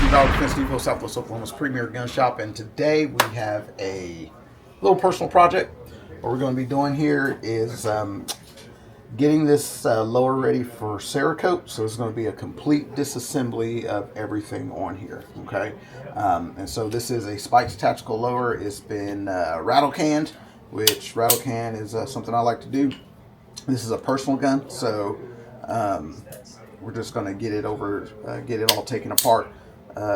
Valor Defense Depot, Southwest Oklahoma's premier gun shop, and today we have a little personal project. What we're going to be doing here is getting this lower ready for cerakote. So it's going to be a complete disassembly of everything on here. Okay, and so this is a Spikes tactical lower. It's been rattle canned, which rattle can is something I like to do. This is a personal gun, so we're just going to get it all taken apart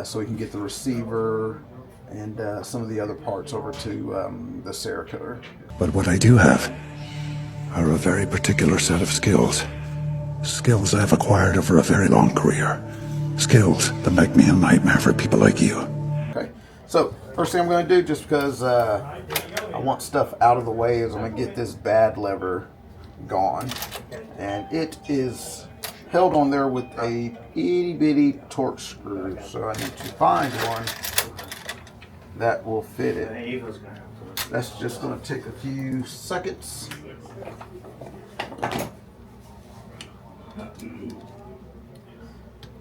so we can get the receiver and some of the other parts over to the cerakoter. But what I do have are a very particular set of skills. Skills I've acquired over a very long career. Skills that make me a nightmare for people like you. Okay, so first thing I'm going to do, just because I want stuff out of the way, is I'm going to get this bad lever gone. And it is held on there with a itty bitty torque screw, so I need to find one that will fit it. That's just going to take a few seconds.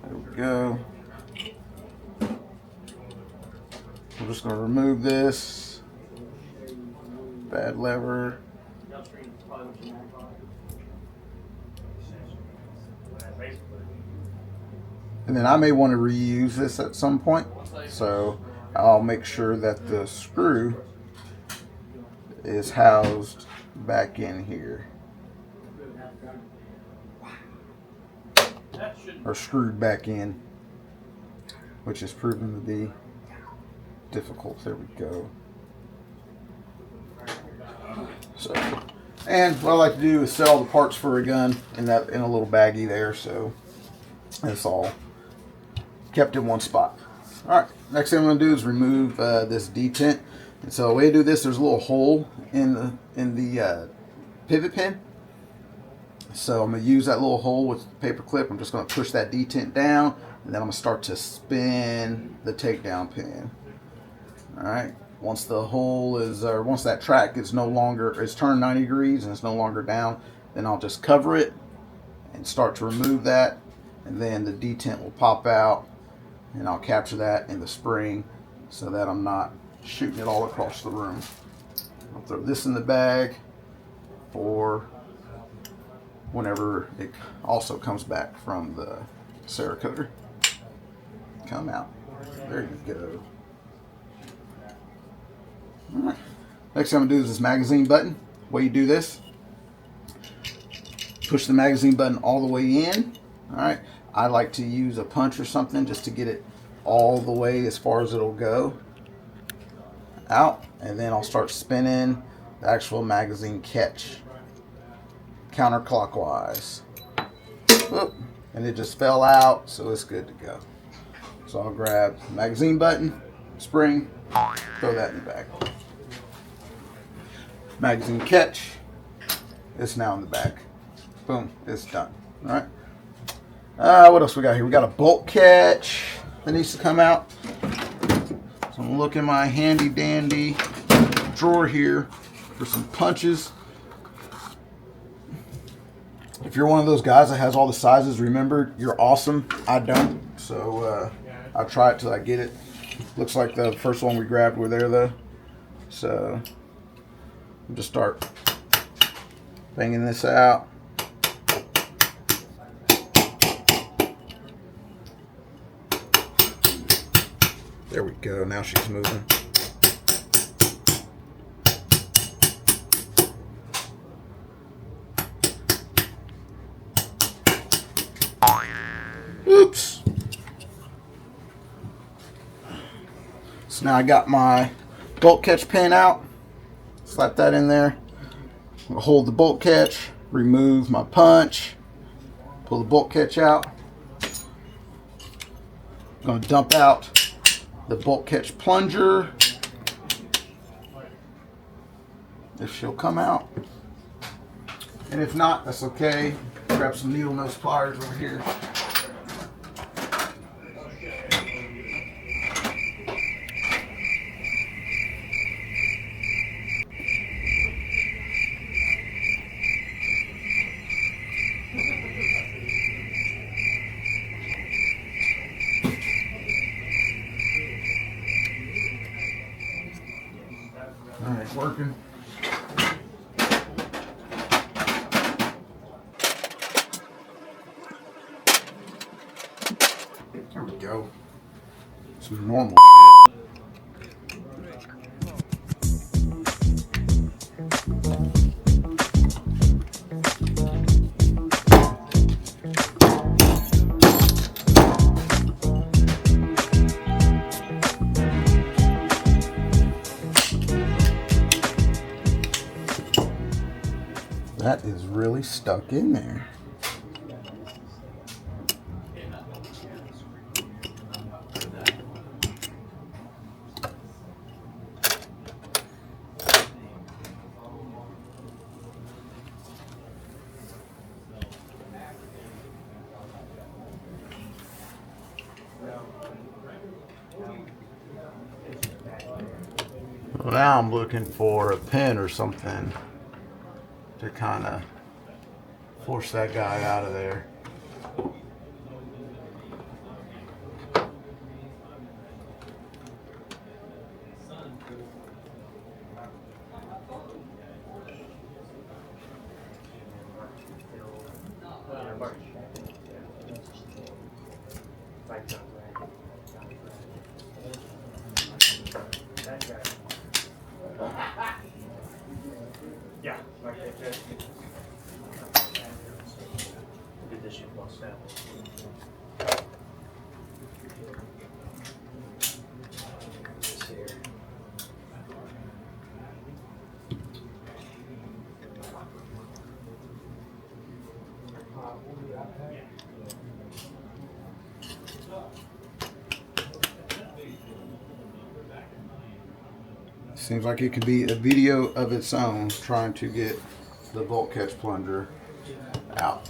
There we go. I'm just going to remove this bad lever. And then I may want to reuse this at some point, so I'll make sure that the screw is housed back in here, or screwed back in, which is proven to be difficult. There we go. So, and what I like to do is sell the parts for a gun in a little baggie there, so it's all kept in one spot. All right, next thing I'm going to do is remove this detent. And so the way to do this, there's a little hole in the pivot pin. So I'm going to use that little hole with the paper clip. I'm just going to push that detent down, and then I'm going to start to spin the takedown pin. All right. Once the hole is, or once that track is turned 90 degrees and it's no longer down, then I'll just cover it and start to remove that, and then the detent will pop out, and I'll capture that in the spring so that I'm not shooting it all across the room. I'll throw this in the bag for whenever it also comes back from the cerakoter. Come out. There you go. All right. Next thing I'm going to do is this magazine button. The way you do this, push the magazine button all the way in. All right. I like to use a punch or something just to get it all the way as far as it'll go out, and then I'll start spinning the actual magazine catch counterclockwise. Oop, and it just fell out, so it's good to go. So I'll grab the magazine button, spring, throw that in the bag. Magazine catch, it's now in the bag. Boom, it's done. All right. What else we got here? We got a bolt catch that needs to come out. So I'm looking in my handy dandy drawer here for some punches. If you're one of those guys that has all the sizes remembered, you're awesome. I don't, so I'll try it till I get it. Looks like the first one we grabbed were there though, so I'll just start banging this out. There we go, now she's moving. Oops. So now I got my bolt catch pin out. Slap that in there. I'll hold the bolt catch, remove my punch, pull the bolt catch out. I'm going to dump out the bolt catch plunger, if she'll come out, and if not, that's okay. Grab some needle nose pliers over here. working. There we go. Some normal shit. That is really stuck in there. Well, now I'm looking for a pin or something to kind of force that guy out of there. Yeah, like that. Did this shit once now. Seems like it could be a video of its own trying to get the bolt catch plunger out.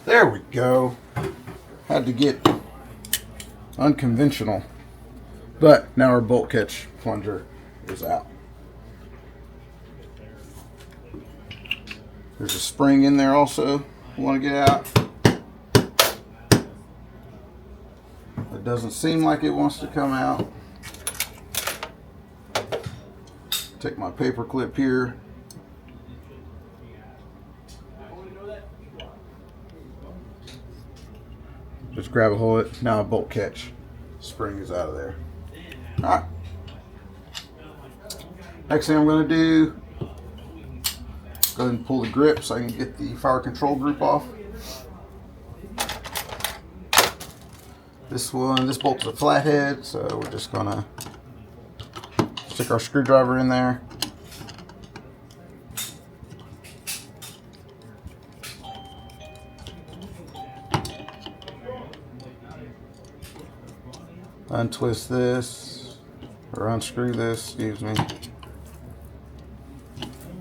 There we go. Had to get unconventional. But now our bolt catch plunger is out. There's a spring in there also you want to get out. It doesn't seem like it wants to come out. Take my paper clip here. Just grab a hold of it. Now a bolt catch spring is out of there. Alright. Next thing I'm going to do, go ahead and pull the grip so I can get the fire control group off. This bolt's a flathead, so we're just going to stick our screwdriver in there. Untwist this, or unscrew this, excuse me.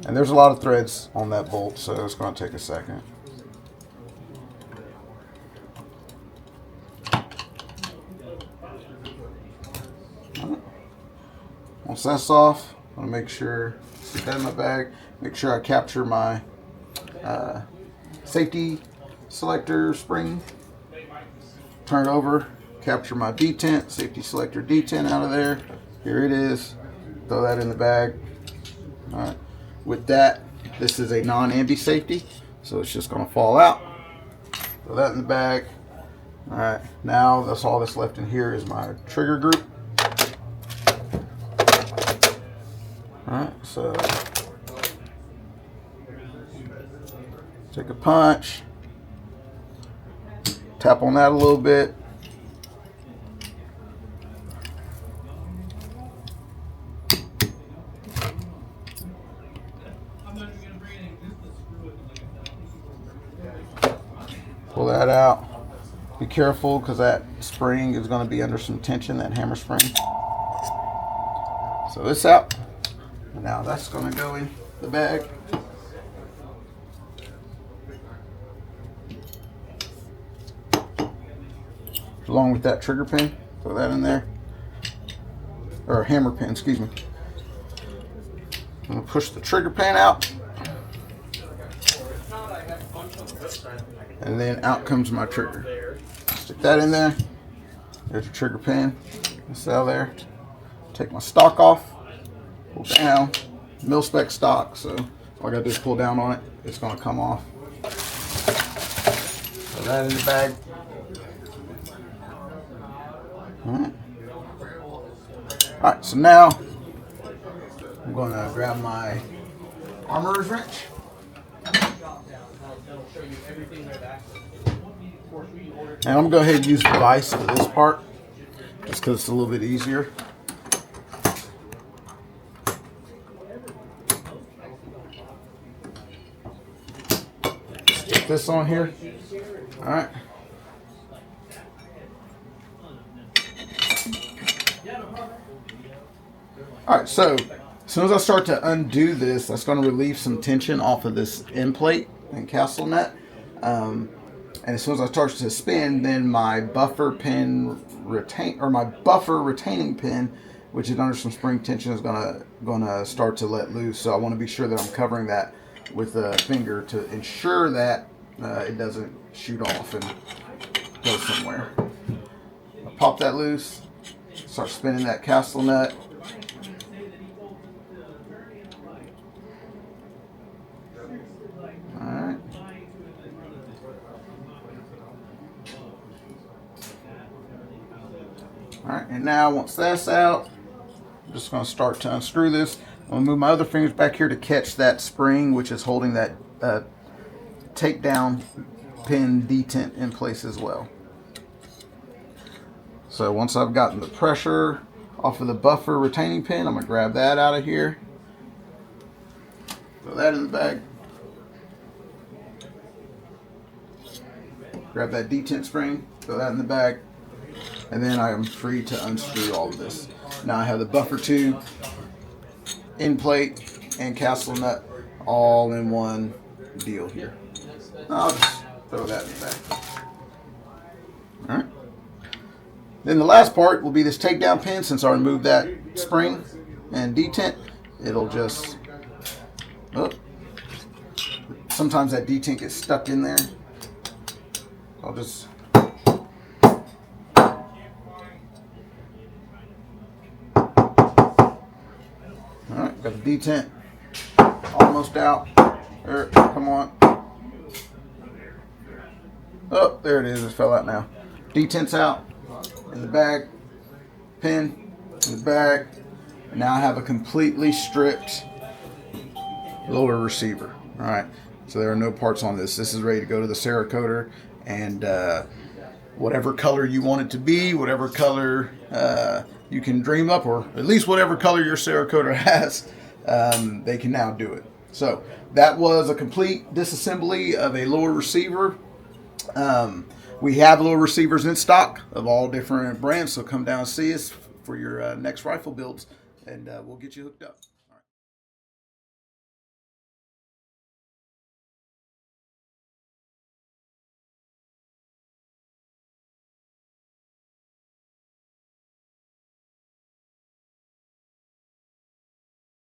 And there's a lot of threads on that bolt, so it's going to take a second. Once that's off, I'm going to make sure, stick that in my bag, make sure I capture my safety selector spring, turn it over, capture my detent, safety selector detent out of there. Here it is. Throw that in the bag. All right. With that, this is a non-ambi safety, so it's just going to fall out. Throw that in the bag. All right. Now that's all that's left in here is my trigger group. All right. So take a punch. Tap on that a little bit. careful because that spring is going to be under some tension, that hammer spring. So it's out. Now that's going to go in the bag. Along with that trigger pin, throw that in there. Or hammer pin, excuse me. I'm going to push the trigger pin out. And then out comes my trigger. Stick that in there. There's your trigger pin. It's out there. Take my stock off. Pull down. Mil-spec stock, so all I got to do is pull down on it. It's going to come off. Put that in the bag. Alright, so now I'm going to grab my armorer's wrench. And I'm going to go ahead and use the vise for this part, just because it's a little bit easier. Stick this on here. Alright. Alright, so as soon as I start to undo this, that's going to relieve some tension off of this end plate and castle nut. And as soon as I start to spin, then my buffer retaining pin, which is under some spring tension, is gonna start to let loose. So I want to be sure that I'm covering that with a finger to ensure that it doesn't shoot off and go somewhere. I'll pop that loose, start spinning that castle nut. Alright. Alright, and now once that's out, I'm just going to start to unscrew this. I'm going to move my other fingers back here to catch that spring, which is holding that takedown pin detent in place as well. So once I've gotten the pressure off of the buffer retaining pin, I'm going to grab that out of here. Throw that in the bag. Grab that detent spring, throw that in the bag. And then I am free to unscrew all of this. Now I have the buffer tube, end plate, and castle nut all in one deal here. I'll just throw that in the bag. Alright. Then the last part will be this takedown pin. Since I removed that spring and detent, it'll just... Oh, sometimes that detent gets stuck in there. I'll just... Alright, got the detent almost out. There, come on. Oh, there it is. It fell out now. Detent's out. In the bag. Pin. In the bag. And now I have a completely stripped lower receiver. Alright, so there are no parts on this. This is ready to go to the cerakoter. And whatever color you want it to be, whatever color you can dream up, or at least whatever color your cerakoter has, they can now do it. So that was a complete disassembly of a lower receiver. We have lower receivers in stock of all different brands, so come down and see us for your next rifle builds, and we'll get you hooked up.